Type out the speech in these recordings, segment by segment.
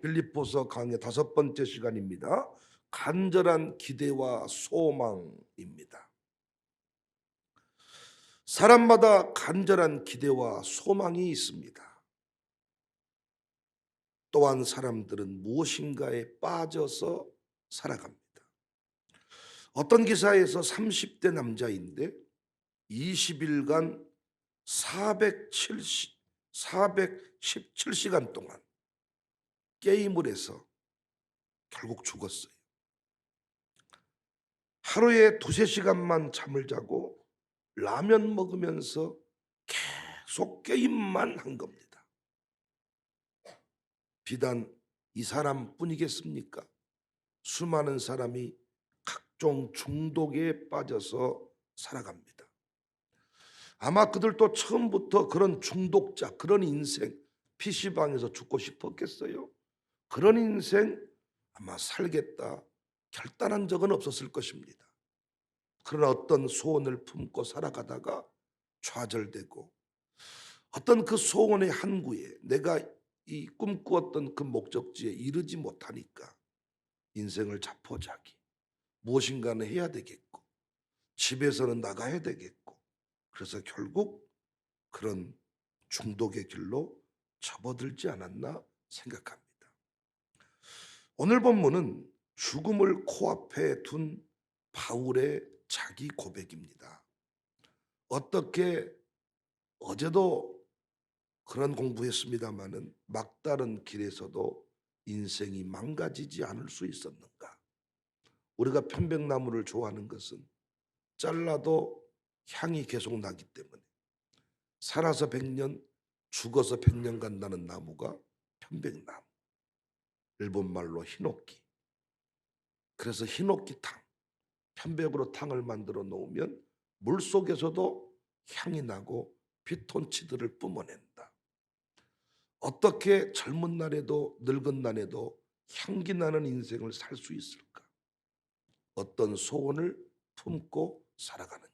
빌립보서 강의 5번째 시간입니다. 간절한 기대와 소망입니다. 사람마다 간절한 기대와 소망이 있습니다. 또한 사람들은 무엇인가에 빠져서 살아갑니다. 어떤 기사에서 30대 남자인데 20일간 417시간 동안 게임을 해서 결국 죽었어요. 하루에 2~3시간만 잠을 자고 라면 먹으면서 계속 게임만 한 겁니다. 비단 이 사람뿐이겠습니까? 수많은 사람이 각종 중독에 빠져서 살아갑니다. 아마 그들도 처음부터 그런 중독자, 그런 인생, PC방에서 죽고 싶었겠어요? 그런 인생 아마 살겠다 결단한 적은 없었을 것입니다. 그러나 어떤 소원을 품고 살아가다가 좌절되고 어떤 그 소원의 항구에 내가 이 꿈꾸었던 그 목적지에 이르지 못하니까 인생을 자포자기 무엇인가는 해야 되겠고 집에서는 나가야 되겠고 그래서 결국 그런 중독의 길로 접어들지 않았나 생각합니다. 오늘 본문은 죽음을 코앞에 둔 바울의 자기 고백입니다. 어떻게 어제도 그런 공부했습니다마는 막다른 길에서도 인생이 망가지지 않을 수 있었는가? 우리가 편백나무를 좋아하는 것은 잘라도 향이 계속 나기 때문에 살아서 100년, 죽어서 100년 간다는 나무가 편백나무. 일본말로 히노키. 그래서 히노키탕, 편백으로 탕을 만들어 놓으면 물속에서도 향이 나고 피톤치드를 뿜어낸다. 어떻게 젊은 날에도 늙은 날에도 향기 나는 인생을 살 수 있을까? 어떤 소원을 품고 살아가느냐?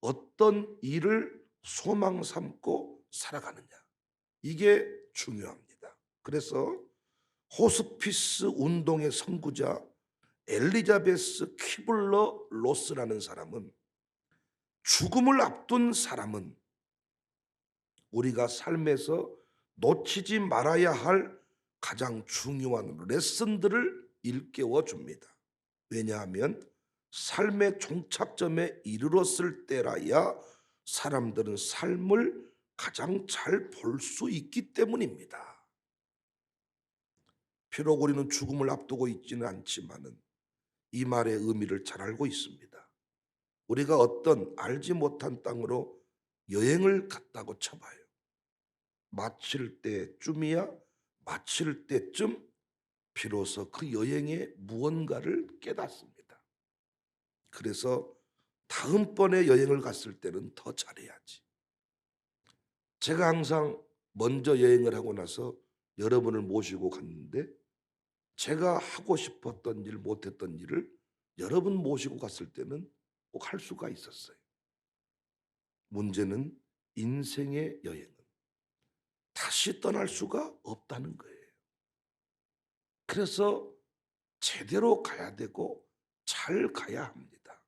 어떤 일을 소망 삼고 살아가느냐? 이게 중요합니다. 그래서 호스피스 운동의 선구자 엘리자베스 키블러 로스라는 사람은 죽음을 앞둔 사람은 우리가 삶에서 놓치지 말아야 할 가장 중요한 레슨들을 일깨워 줍니다. 왜냐하면 삶의 종착점에 이르렀을 때라야 사람들은 삶을 가장 잘 볼 수 있기 때문입니다. 비록 우리는 죽음을 앞두고 있지는 않지만은 이 말의 의미를 잘 알고 있습니다. 우리가 어떤 알지 못한 땅으로 여행을 갔다고 쳐봐요. 마칠 때쯤이야 마칠 때쯤 비로소 그 여행의 무언가를 깨닫습니다. 그래서 다음번에 여행을 갔을 때는 더 잘해야지. 제가 항상 먼저 여행을 하고 나서 여러분을 모시고 갔는데 제가 하고 싶었던 일 못했던 일을 여러분 모시고 갔을 때는 꼭 할 수가 있었어요. 문제는 인생의 여행은 다시 떠날 수가 없다는 거예요. 그래서 제대로 가야 되고 잘 가야 합니다.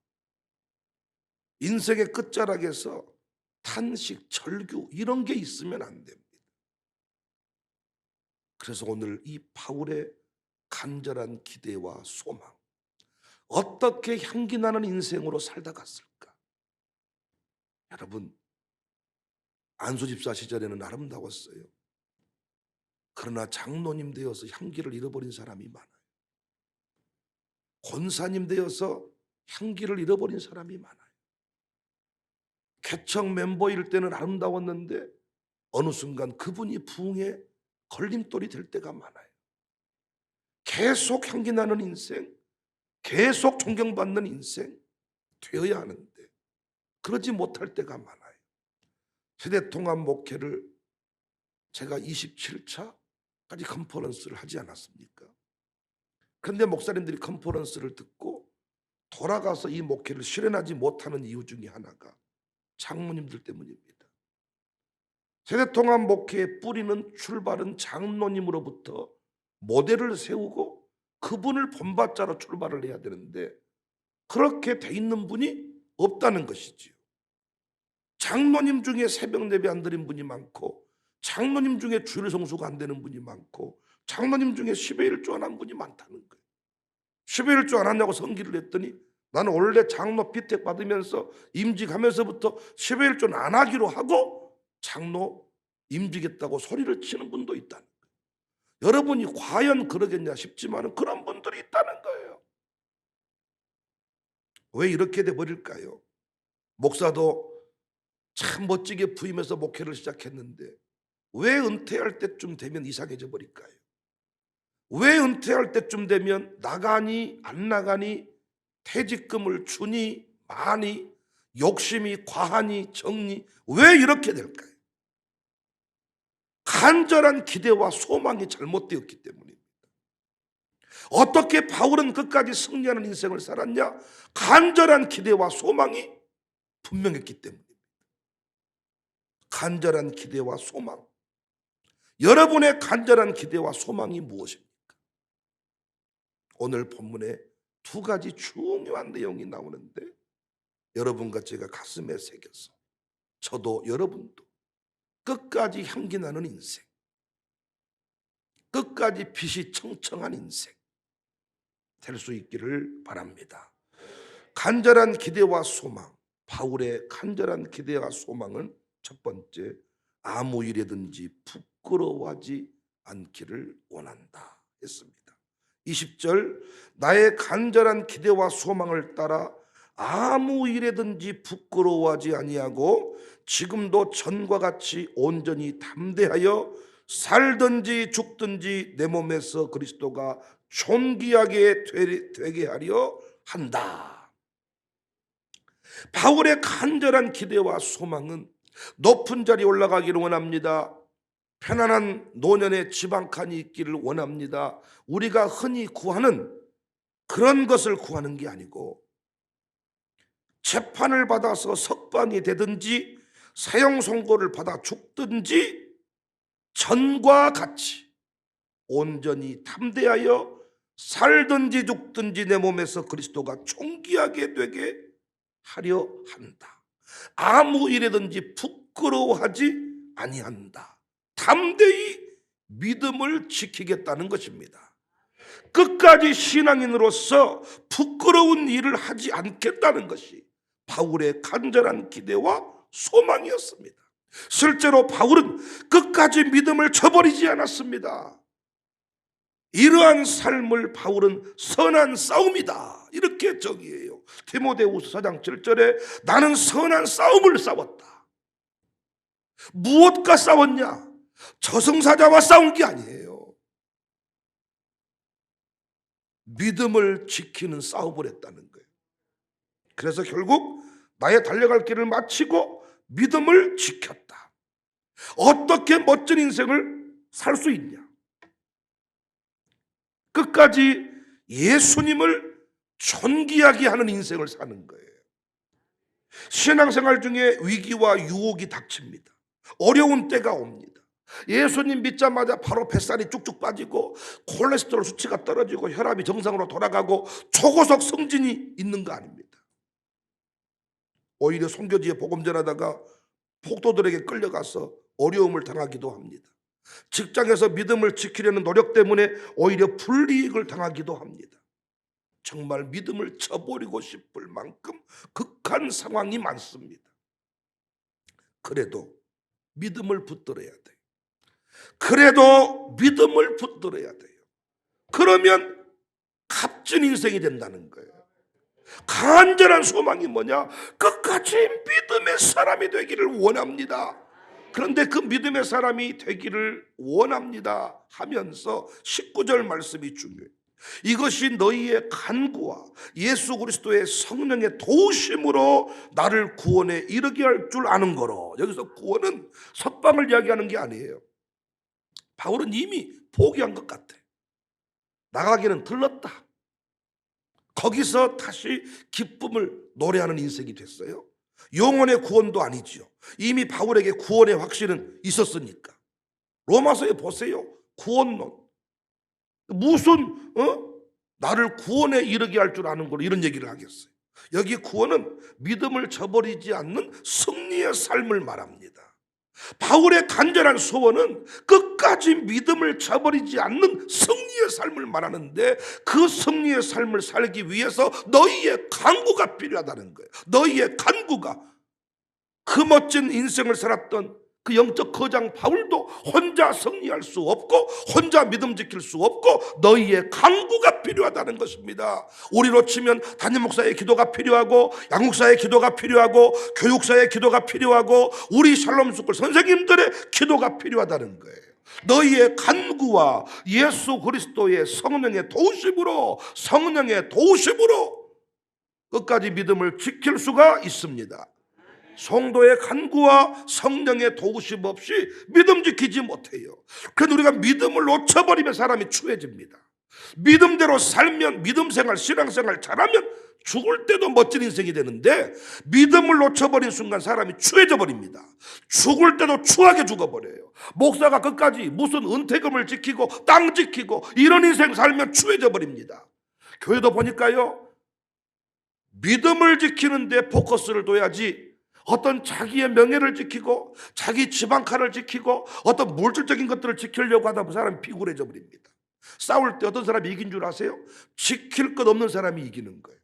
인생의 끝자락에서 탄식, 절규 이런 게 있으면 안 됩니다. 그래서 오늘 이 바울의 간절한 기대와 소망, 어떻게 향기 나는 인생으로 살다 갔을까? 여러분, 안수 집사 시절에는 아름다웠어요. 그러나 장로님 되어서 향기를 잃어버린 사람이 많아요. 권사님 되어서 향기를 잃어버린 사람이 많아요. 개척 멤버일 때는 아름다웠는데 어느 순간 그분이 부흥에 걸림돌이 될 때가 많아요. 계속 향기 나는 인생, 계속 존경받는 인생 되어야 하는데 그러지 못할 때가 많아요. 세대통합 목회를 제가 27차까지 컨퍼런스를 하지 않았습니까? 그런데 목사님들이 컨퍼런스를 듣고 돌아가서 이 목회를 실현하지 못하는 이유 중에 하나가 장로님들 때문입니다. 세대통합 목회의 뿌리는 출발은 장로님으로부터 모델을 세우고 그분을 본받자로 출발을 해야 되는데 그렇게 돼 있는 분이 없다는 것이지요. 장로님 중에 새벽 예배 안 드린 분이 많고, 장로님 중에 주일 성수가 안 되는 분이 많고, 장로님 중에 10의 1조 안 한 분이 많다는 거예요. 10의 1조 안 하냐고 성기를 했더니 나는 원래 장로 비택 받으면서 임직하면서부터 10의 1조는 안 하기로 하고 장로 임직했다고 소리를 치는 분도 있다는 거예요. 여러분이 과연 그러겠냐 싶지만 그런 분들이 있다는 거예요. 왜 이렇게 돼버릴까요? 목사도 참 멋지게 부임해서 목회를 시작했는데 왜 은퇴할 때쯤 되면 이상해져 버릴까요? 왜 은퇴할 때쯤 되면 나가니 안 나가니, 퇴직금을 주니 마니, 욕심이 과하니 적니, 왜 이렇게 될까요? 간절한 기대와 소망이 잘못되었기 때문입니다. 어떻게 바울은 끝까지 승리하는 인생을 살았냐? 간절한 기대와 소망이 분명했기 때문입니다. 간절한 기대와 소망. 여러분의 간절한 기대와 소망이 무엇입니까? 오늘 본문에 두 가지 중요한 내용이 나오는데 여러분과 제가 가슴에 새겨서 저도 여러분도 끝까지 향기 나는 인생, 끝까지 빛이 청청한 인생 될 수 있기를 바랍니다. 간절한 기대와 소망. 바울의 간절한 기대와 소망은 첫 번째, 아무 일에든지 부끄러워하지 않기를 원한다 했습니다. 20절, 나의 간절한 기대와 소망을 따라 아무 일에든지 부끄러워하지 아니하고 지금도 전과 같이 온전히 담대하여 살든지 죽든지 내 몸에서 그리스도가 존귀하게 되게 하려 한다. 바울의 간절한 기대와 소망은 높은 자리에 올라가기를 원합니다. 편안한 노년의 지방칸이 있기를 원합니다. 우리가 흔히 구하는 그런 것을 구하는 게 아니고 재판을 받아서 석방이 되든지 사형 선고를 받아 죽든지 전과 같이 온전히 담대하여 살든지 죽든지 내 몸에서 그리스도가 존귀하게 되게 하려 한다. 아무 일에든지 부끄러워하지 아니한다. 담대히 믿음을 지키겠다는 것입니다. 끝까지 신앙인으로서 부끄러운 일을 하지 않겠다는 것이 바울의 간절한 기대와 소망이었습니다. 실제로 바울은 끝까지 믿음을 저버리지 않았습니다. 이러한 삶을 바울은 선한 싸움이다 이렇게 정의해요. 디모데후서 4장 7절에 나는 선한 싸움을 싸웠다. 무엇과 싸웠냐? 저승사자와 싸운 게 아니에요. 믿음을 지키는 싸움을 했다는 거예요. 그래서 결국 나의 달려갈 길을 마치고 믿음을 지켰다. 어떻게 멋진 인생을 살 수 있냐? 끝까지 예수님을 존귀하게 하는 인생을 사는 거예요. 신앙생활 중에 위기와 유혹이 닥칩니다. 어려운 때가 옵니다. 예수님 믿자마자 바로 뱃살이 쭉쭉 빠지고 콜레스테롤 수치가 떨어지고 혈압이 정상으로 돌아가고 초고속 승진이 있는 거 아닙니다. 오히려 송교지에 복음 전하다가 폭도들에게 끌려가서 어려움을 당하기도 합니다. 직장에서 믿음을 지키려는 노력 때문에 오히려 불이익을 당하기도 합니다. 정말 믿음을 저버리고 싶을 만큼 극한 상황이 많습니다. 그래도 믿음을 붙들어야 돼요. 그래도 믿음을 붙들어야 돼요. 그러면 값진 인생이 된다는 거예요. 간절한 소망이 뭐냐? 끝까지 믿음의 사람이 되기를 원합니다. 그런데 그 믿음의 사람이 되기를 원합니다 하면서 19절 말씀이 중요해요. 이것이 너희의 간구와 예수 그리스도의 성령의 도우심으로 나를 구원에 이르게 할 줄 아는 거로. 여기서 구원은 석방을 이야기하는 게 아니에요. 바울은 이미 포기한 것 같아. 나가기는 들렀다. 거기서 다시 기쁨을 노래하는 인생이 됐어요. 영혼의 구원도 아니지요. 이미 바울에게 구원의 확신은 있었으니까. 로마서에 보세요. 구원론. 무슨 나를 구원에 이르게 할 줄 아는 걸로 이런 얘기를 하겠어요. 여기 구원은 믿음을 저버리지 않는 승리의 삶을 말합니다. 바울의 간절한 소원은 끝까지 믿음을 저버리지 않는 승리의 삶을 말하는데, 그 승리의 삶을 살기 위해서 너희의 간구가 필요하다는 거예요. 너희의 간구가. 그 멋진 인생을 살았던 그 영적 거장 바울도 혼자 승리할 수 없고 혼자 믿음 지킬 수 없고 너희의 간구가 필요하다는 것입니다. 우리로 치면 담임 목사의 기도가 필요하고 양육사의 기도가 필요하고 교육사의 기도가 필요하고 우리 샬롬 스쿨 선생님들의 기도가 필요하다는 거예요. 너희의 간구와 예수 그리스도의 성령의 도우심으로 끝까지 믿음을 지킬 수가 있습니다. 성도의 간구와 성령의 도우심 없이 믿음 지키지 못해요. 그래서 우리가 믿음을 놓쳐버리면 사람이 추해집니다. 믿음대로 살면, 믿음 생활, 신앙생활 잘하면 죽을 때도 멋진 인생이 되는데, 믿음을 놓쳐버린 순간 사람이 추해져 버립니다. 죽을 때도 추하게 죽어버려요. 목사가 끝까지 무슨 은퇴금을 지키고 땅 지키고 이런 인생 살면 추해져 버립니다. 교회도 보니까요, 믿음을 지키는데 포커스를 둬야지 어떤 자기의 명예를 지키고 자기 지방칸을 지키고 어떤 물질적인 것들을 지키려고 하다 보면 사람이 피곤해져 버립니다. 싸울 때 어떤 사람이 이긴 줄 아세요? 지킬 것 없는 사람이 이기는 거예요.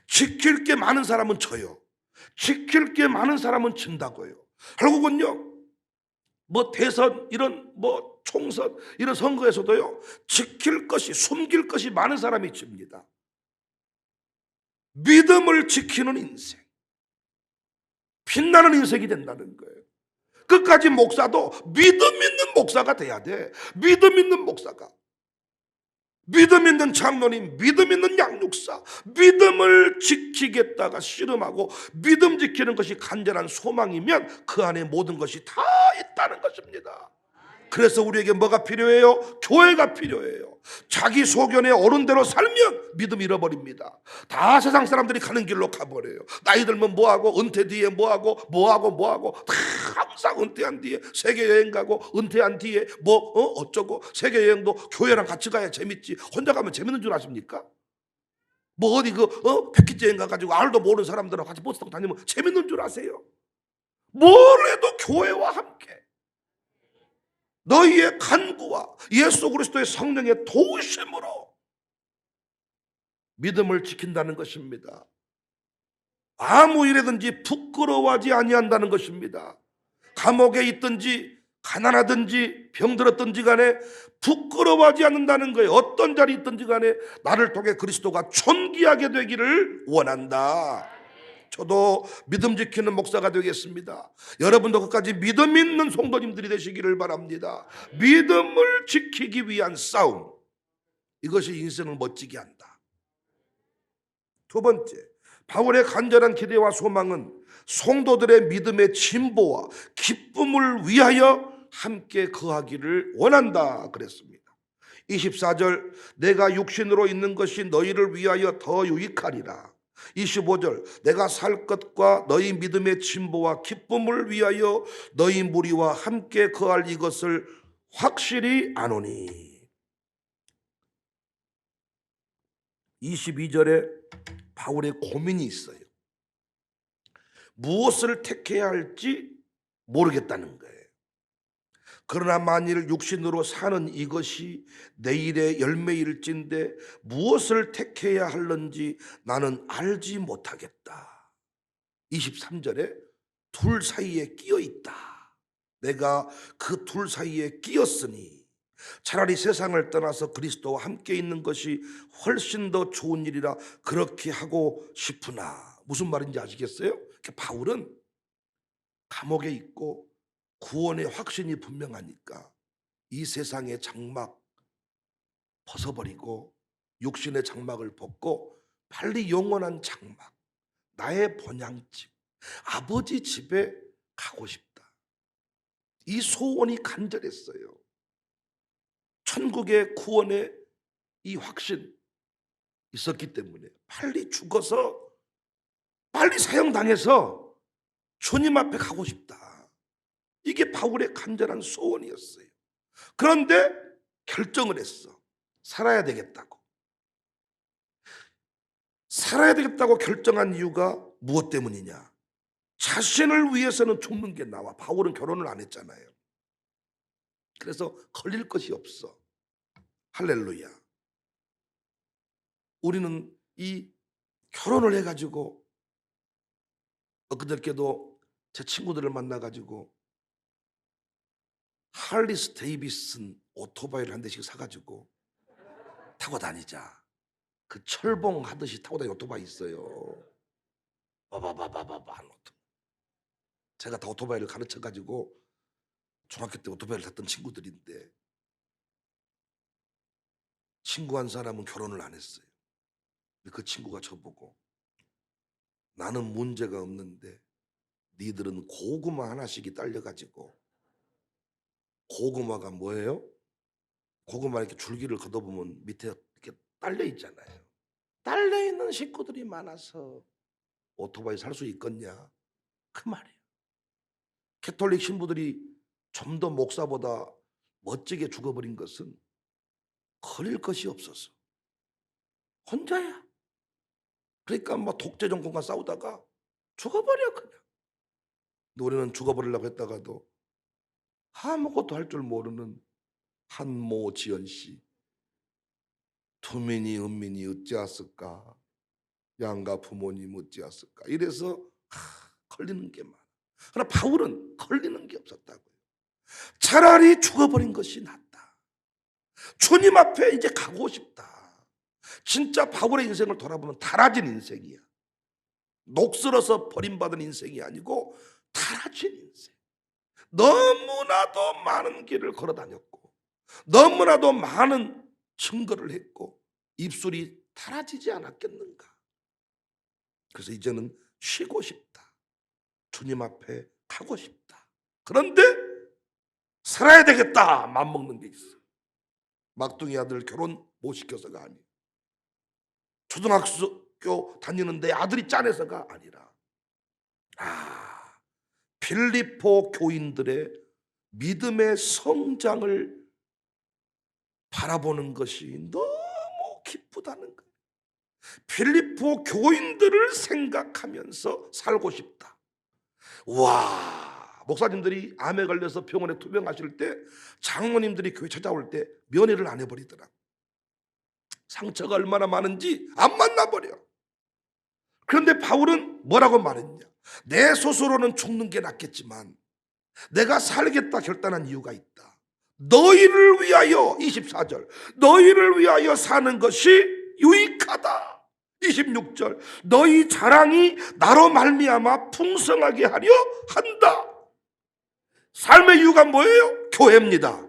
지킬 게 많은 사람은 져요. 지킬 게 많은 사람은 진다고요. 결국은요, 뭐 대선, 이런 뭐 총선, 이런 선거에서도요, 지킬 것이, 숨길 것이 많은 사람이 집니다. 믿음을 지키는 인생, 빛나는 인생이 된다는 거예요. 끝까지 목사도 믿음 있는 목사가 돼야 돼. 믿음 있는 목사가, 믿음 있는 장로님, 믿음 있는 양육사, 믿음을 지키겠다가 씨름하고 믿음 지키는 것이 간절한 소망이면 그 안에 모든 것이 다 있다는 것입니다. 그래서 우리에게 뭐가 필요해요? 교회가 필요해요. 자기 소견에 옳은 대로 살면 믿음 잃어버립니다. 다 세상 사람들이 가는 길로 가버려요. 나이 들면 뭐하고, 은퇴 뒤에 뭐하고 다 항상 은퇴한 뒤에 세계여행 가고, 은퇴한 뒤에 어쩌고. 세계여행도 교회랑 같이 가야 재밌지, 혼자 가면 재밌는 줄 아십니까? 뭐 어디 패키지 여행 가가지고 알도 모르는 사람들하고 같이 버스 타고 다니면 재밌는 줄 아세요? 뭘 해도 교회와 함께 너희의 간구와 예수 그리스도의 성령의 도우심으로 믿음을 지킨다는 것입니다. 아무 일에든지 부끄러워하지 아니한다는 것입니다. 감옥에 있든지 가난하든지 병들었든지 간에 부끄러워하지 않는다는 거예요. 어떤 자리에 있든지 간에 나를 통해 그리스도가 존귀하게 되기를 원한다. 저도 믿음 지키는 목사가 되겠습니다. 여러분도 끝까지 믿음 있는 성도님들이 되시기를 바랍니다. 믿음을 지키기 위한 싸움, 이것이 인생을 멋지게 한다. 두 번째, 바울의 간절한 기대와 소망은 성도들의 믿음의 진보와 기쁨을 위하여 함께 거하기를 원한다 그랬습니다. 24절, 내가 육신으로 있는 것이 너희를 위하여 더 유익하리라. 25절, 내가 살 것과 너희 믿음의 진보와 기쁨을 위하여 너희 무리와 함께 거할 이것을 확실히 아노니. 22절에 바울의 고민이 있어요. 무엇을 택해야 할지 모르겠다는 거예요. 그러나 만일 육신으로 사는 이것이 내일의 열매일진데 무엇을 택해야 할는지 나는 알지 못하겠다. 23절에 둘 사이에 끼어 있다. 내가 그 둘 사이에 끼었으니 차라리 세상을 떠나서 그리스도와 함께 있는 것이 훨씬 더 좋은 일이라 그렇게 하고 싶으나. 무슨 말인지 아시겠어요? 바울은 감옥에 있고 구원의 확신이 분명하니까 이 세상의 장막 벗어버리고 육신의 장막을 벗고 빨리 영원한 장막, 나의 본향집, 아버지 집에 가고 싶다. 이 소원이 간절했어요. 천국의 구원의 이 확신 있었기 때문에 빨리 죽어서 빨리 사형당해서 주님 앞에 가고 싶다. 이게 바울의 간절한 소원이었어요. 그런데 결정을 했어. 살아야 되겠다고. 살아야 되겠다고 결정한 이유가 무엇 때문이냐? 자신을 위해서는 죽는 게 나와. 바울은 결혼을 안 했잖아요. 그래서 걸릴 것이 없어. 할렐루야. 우리는 이 결혼을 해가지고 엊그저께도 제 친구들을 만나가지고 할리스 데이비슨 오토바이를 한 대씩 사가지고 타고 다니자. 그 철봉하듯이 타고 다니는 오토바이 있어요. 바바바바바바 하는 오토바이. 제가 다 오토바이를 가르쳐가지고 중학교 때 오토바이를 탔던 친구들인데, 친구 한 사람은 결혼을 안 했어요. 근데 그 친구가 저보고, 나는 문제가 없는데 니들은 고구마 하나씩이 딸려가지고, 고구마가 뭐예요? 고구마 이렇게 줄기를 걷어보면 밑에 이렇게 딸려 있잖아요. 딸려 있는 식구들이 많아서 오토바이 살 수 있겠냐? 그 말이에요. 캐톨릭 신부들이 좀 더 목사보다 멋지게 죽어버린 것은 걸릴 것이 없어서 혼자야. 그러니까 뭐 독재 정권과 싸우다가 죽어버려 그냥. 근데 우리는 죽어버리려고 했다가도 아무것도 할 줄 모르는 한모 지연 씨, 투민이 은민이 어찌하였을까, 양가 부모님 어찌하였을까, 이래서 걸리는 게 많아. 그러나 바울은 걸리는 게 없었다고요. 차라리 죽어버린 것이 낫다. 주님 앞에 이제 가고 싶다. 진짜 바울의 인생을 돌아보면 달아진 인생이야. 녹슬어서 버림받은 인생이 아니고 달아진 인생. 너무나도 많은 길을 걸어 다녔고, 너무나도 많은 증거를 했고, 입술이 달아지지 않았겠는가. 그래서 이제는 쉬고 싶다. 주님 앞에 가고 싶다. 그런데 살아야 되겠다 맘먹는 게 있어. 막둥이 아들 결혼 못 시켜서가 아니에요. 초등학교 다니는데 아들이 짠해서가 아니라, 필리포 교인들의 믿음의 성장을 바라보는 것이 너무 기쁘다는 거예요. 필리포 교인들을 생각하면서 살고 싶다. 와, 목사님들이 암에 걸려서 병원에 투병하실 때 장모님들이 교회 찾아올 때 면회를 안 해버리더라고. 상처가 얼마나 많은지 안 만나버려. 그런데 바울은 뭐라고 말했냐? 내 스스로는 죽는 게 낫겠지만 내가 살겠다 결단한 이유가 있다. 너희를 위하여, 24절, 너희를 위하여 사는 것이 유익하다. 26절, 너희 자랑이 나로 말미암아 풍성하게 하려 한다. 삶의 이유가 뭐예요? 교회입니다.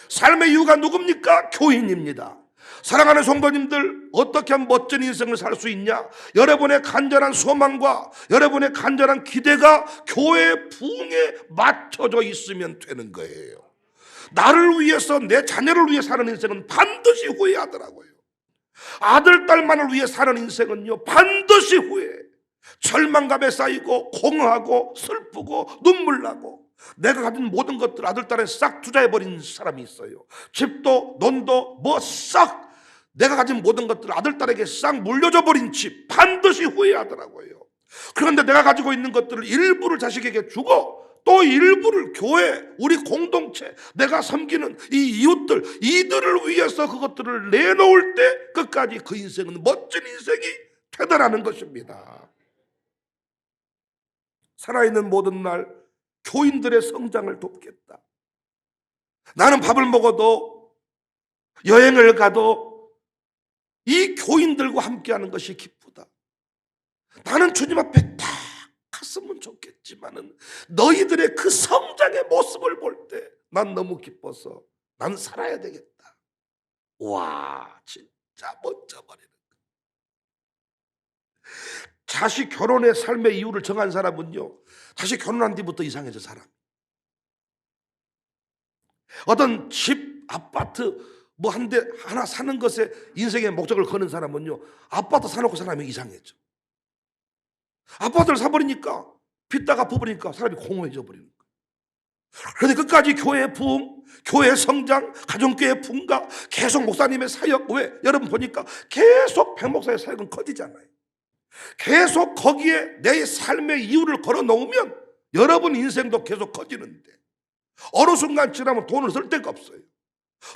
삶의 이유가 누굽니까? 교인입니다. 사랑하는 성도님들, 어떻게 하면 멋진 인생을 살 수 있냐? 여러분의 간절한 소망과 여러분의 간절한 기대가 교회의 부흥에 맞춰져 있으면 되는 거예요. 나를 위해서, 내 자녀를 위해 사는 인생은 반드시 후회하더라고요. 아들, 딸만을 위해 사는 인생은요, 반드시 후회해. 절망감에 쌓이고 공허하고 슬프고 눈물 나고, 내가 가진 모든 것들 아들, 딸에 싹 투자해버린 사람이 있어요. 집도 돈도 뭐 싹, 내가 가진 모든 것들 아들, 딸에게 싹 물려줘 버린 집, 반드시 후회하더라고요. 그런데 내가 가지고 있는 것들을 일부를 자식에게 주고 또 일부를 교회, 우리 공동체, 내가 섬기는 이 이웃들, 이들을 위해서 그것들을 내놓을 때 끝까지 그 인생은 멋진 인생이 되더라는 것입니다. 살아있는 모든 날 교인들의 성장을 돕겠다. 나는 밥을 먹어도 여행을 가도 이 교인들과 함께하는 것이 기쁘다. 나는 주님 앞에 딱 갔으면 좋겠지만은 너희들의 그 성장의 모습을 볼 때 난 너무 기뻐서 난 살아야 되겠다. 와, 진짜 멋져버리는 거야. 자식 결혼의 삶의 이유를 정한 사람은요, 자식 결혼한 뒤부터 이상해져 사람. 어떤 집, 아파트 뭐 한 대 하나 사는 것에 인생의 목적을 거는 사람은요, 아파트 사놓고 사람이 이상해져. 아파트를 사버리니까 빚다가 갚아버리니까 사람이 공허해져 버리는 거예요. 그런데 끝까지 교회 부흥, 교회 성장, 가정교회 분가, 계속 목사님의 사역. 왜? 여러분 보니까 계속 백 목사의 사역은 커지잖아요. 계속 거기에 내 삶의 이유를 걸어 놓으면 여러분 인생도 계속 커지는데, 어느 순간 지나면 돈을 쓸 데가 없어요.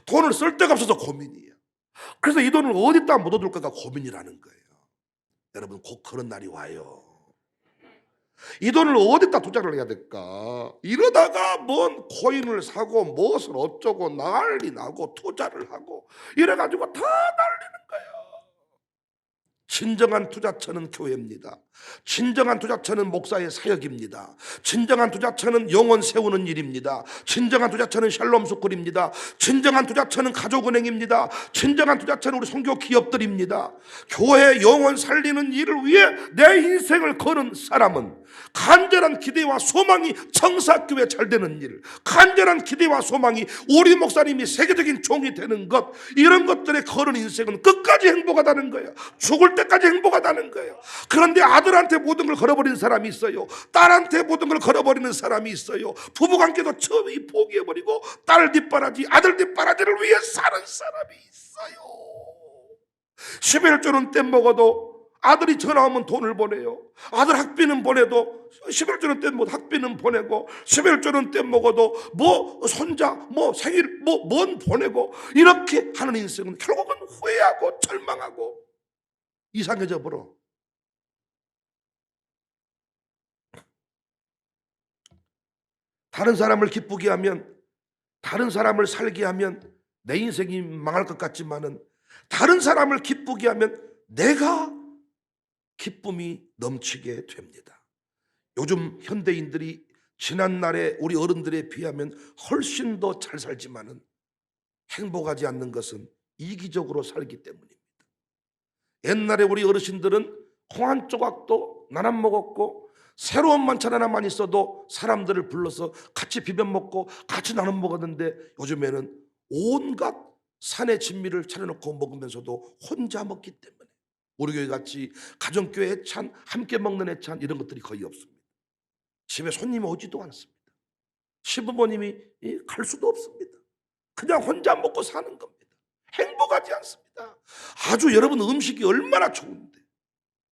돈을 쓸 데가 없어서 고민이에요. 그래서 이 돈을 어디다 묻어둘까가 고민이라는 거예요. 여러분, 곧 그런 날이 와요. 이 돈을 어디다 투자를 해야 될까? 이러다가 뭔 코인을 사고 무엇을 어쩌고 난리 나고 투자를 하고 이래가지고 다 날리는 거예요. 진정한 투자처는 교회입니다. 진정한 투자처는 목사의 사역입니다. 진정한 투자처는 영혼 세우는 일입니다. 진정한 투자처는 샬롬 스쿨입니다. 진정한 투자처는 가족은행입니다. 진정한 투자처는 우리 선교 기업들입니다. 교회 영혼 살리는 일을 위해 내 인생을 거는 사람은 간절한 기대와 소망이 청사교회 잘 되는 일, 간절한 기대와 소망이 우리 목사님이 세계적인 종이 되는 것, 이런 것들에 거는 인생은 끝까지 행복하다는 거예요. 죽을 때까지 행복하다는 거예요. 그런데 아들한테 모든 걸 걸어버리는 사람이 있어요. 딸한테 모든 걸 걸어버리는 사람이 있어요. 부부관계도 처음에 포기해버리고 딸 뒷바라지, 아들 뒷바라지를 위해 사는 사람이 있어요. 11조는 뗏먹어도 아들이 전화 오면 돈을 보내요. 아들 학비는 보내도 11조는 뗏먹어도 학비는 보내고, 11조는 뗏먹어도 뭐 손자 뭐 생일 뭔 보내고, 이렇게 하는 인생은 결국은 후회하고 절망하고 이상해져 버려. 다른 사람을 기쁘게 하면, 다른 사람을 살게 하면 내 인생이 망할 것 같지만은, 다른 사람을 기쁘게 하면 내가 기쁨이 넘치게 됩니다. 요즘 현대인들이 지난날의 우리 어른들에 비하면 훨씬 더 잘 살지만은 행복하지 않는 것은 이기적으로 살기 때문입니다. 옛날에 우리 어르신들은 콩 한 조각도 나눠 먹었고, 새로운 만찬 하나만 있어도 사람들을 불러서 같이 비벼 먹고 같이 나눠 먹었는데, 요즘에는 온갖 산의 진미를 차려놓고 먹으면서도 혼자 먹기 때문에 우리 교회 같이 가정교회 애찬, 함께 먹는 애찬, 이런 것들이 거의 없습니다. 집에 손님이 오지도 않습니다. 시부모님이 갈 수도 없습니다. 그냥 혼자 먹고 사는 겁니다. 행복하지 않습니다. 아주 여러분 음식이 얼마나 좋은데,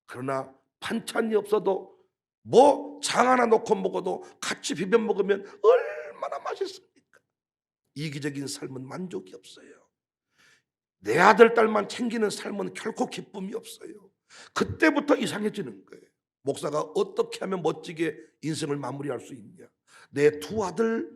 그러나 반찬이 없어도 뭐 장 하나 놓고 먹어도 같이 비벼 먹으면 얼마나 맛있습니까? 이기적인 삶은 만족이 없어요. 내 아들 딸만 챙기는 삶은 결코 기쁨이 없어요. 그때부터 이상해지는 거예요. 목사가 어떻게 하면 멋지게 인생을 마무리할 수 있냐, 내 두 아들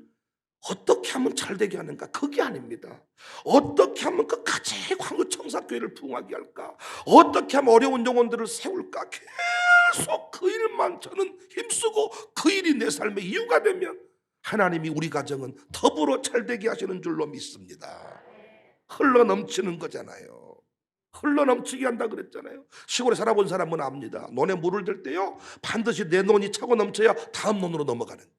어떻게 하면 잘되게 하는가, 그게 아닙니다. 어떻게 하면 끝까지 광주 청사교회를 부흥하게 할까, 어떻게 하면 어려운 영혼들을 세울까, 계속 그 일만 저는 힘쓰고 그 일이 내 삶의 이유가 되면 하나님이 우리 가정은 더불어 잘되게 하시는 줄로 믿습니다. 흘러 넘치는 거잖아요. 흘러 넘치게 한다 그랬잖아요. 시골에 살아본 사람은 압니다. 논에 물을 들 때요, 반드시 내 논이 차고 넘쳐야 다음 논으로 넘어가는 거예요.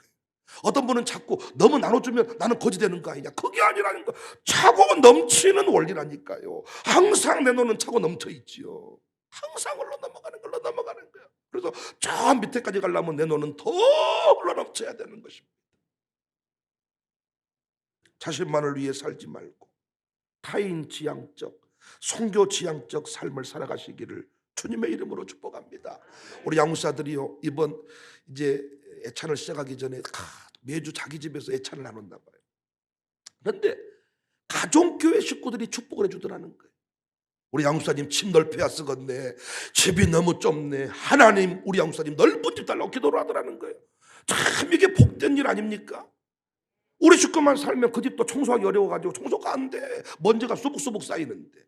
어떤 분은 자꾸 너무 나눠주면 나는 거지 되는 거 아니냐, 그게 아니라는 거. 차고 넘치는 원리라니까요. 항상 내 논은 차고 넘쳐 있지요. 항상 흘러 넘어가는 걸로 넘어가는 거예요. 그래서 저 밑에까지 가려면 내 논은 더 흘러 넘쳐야 되는 것입니다. 자신만을 위해 살지 말고 타인 지향적, 선교 지향적 삶을 살아가시기를 주님의 이름으로 축복합니다. 우리 양육사들이요, 이번 이제 애찬을 시작하기 전에 매주 자기 집에서 애찬을 나눈다 봐요. 그런데 가정교회 식구들이 축복을 해주더라는 거예요. 우리 양육사님 집 넓혀야 쓰겠네, 집이 너무 좁네, 하나님 우리 양육사님 넓은 집 달라고 기도를 하더라는 거예요. 참 이게 복된 일 아닙니까? 우리 식구만 살면 그 집도 청소하기 어려워가지고 청소가 안 돼. 먼지가 수북수북 쌓이는데,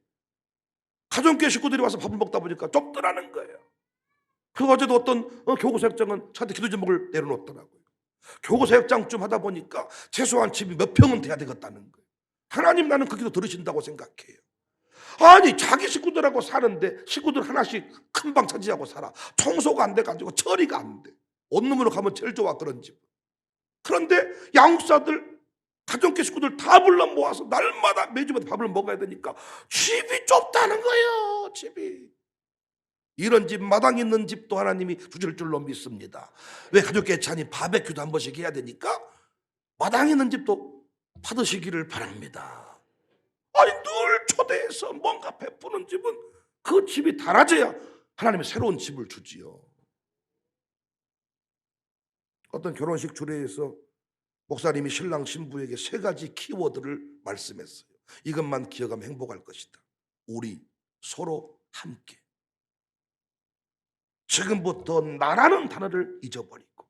가정교회 식구들이 와서 밥을 먹다 보니까 좁더라는 거예요. 그 어제도 어떤 교구사역장은 저한테 기도 제목을 내려놓더라고요. 교구사역장 좀 하다 보니까 최소한 집이 몇 평은 돼야 되겠다는 거예요. 하나님, 나는 그 기도 들으신다고 생각해요. 아니, 자기 식구들하고 사는데 식구들 하나씩 큰 방 차지하고 살아. 청소가 안 돼가지고 처리가 안 돼. 온누으로 가면 제일 좋아, 그런 집. 그런데 양육사들, 가정교회 식구들 다 불러 모아서 날마다 매주마다 밥을 먹어야 되니까 집이 좁다는 거예요. 집이. 이런 집, 마당 있는 집도 하나님이 주실 줄로 믿습니다. 왜? 가족교회 찬이 바베큐도 한 번씩 해야 되니까 마당에 있는 집도 받으시기를 바랍니다. 아니 늘 초대해서 뭔가 베푸는 집은 그 집이 달아져야 하나님의 새로운 집을 주지요. 어떤 결혼식 주례에서 목사님이 신랑 신부에게 세 가지 키워드를 말씀했어요. 이것만 기억하면 행복할 것이다. 우리 서로 함께. 지금부터 나라는 단어를 잊어버리고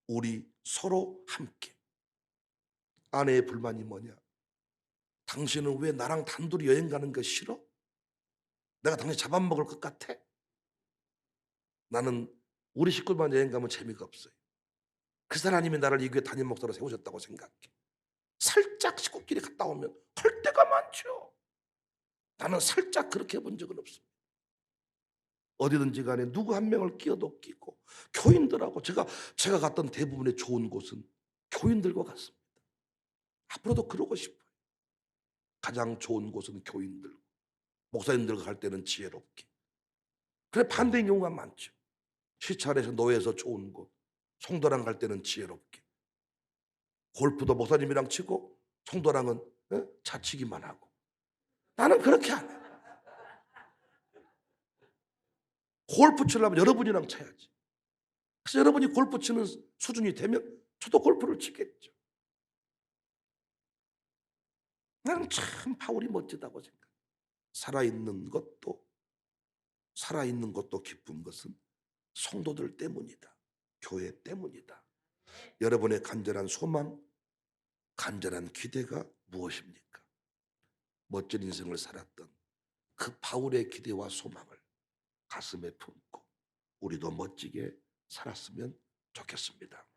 우리 서로 함께. 아내의 불만이 뭐냐? 당신은 왜 나랑 단둘이 여행 가는 거 싫어? 내가 당신 잡아먹을 것 같아? 나는 우리 식구만 여행 가면 재미가 없어요. 그래서 하나님이 나를 이 교회 담임 목사로 세우셨다고 생각해. 살짝 식구끼리 갔다 오면 할 때가 많죠. 나는 살짝 그렇게 해본 적은 없습니다. 어디든지 간에 누구 한 명을 끼어도 끼고 교인들하고 제가 갔던 대부분의 좋은 곳은 교인들과 같습니다. 앞으로도 그러고 싶어요. 가장 좋은 곳은 교인들, 목사님들과 갈 때는 지혜롭게. 그래 반대인 경우가 많죠. 시찰에서 노예에서 좋은 곳, 송도랑 갈 때는 지혜롭게. 골프도 목사님이랑 치고 송도랑은 자치기만 하고. 나는 그렇게 안 해. 골프 치려면 여러분이랑 쳐야지. 그래서 여러분이 골프 치는 수준이 되면 저도 골프를 치겠죠. 나는 참 바울이 멋지다고 생각해. 살아있는 것도 기쁜 것은 성도들 때문이다. 교회 때문이다. 여러분의 간절한 소망, 간절한 기대가 무엇입니까? 멋진 인생을 살았던 그 바울의 기대와 소망을 가슴에 품고 우리도 멋지게 살았으면 좋겠습니다.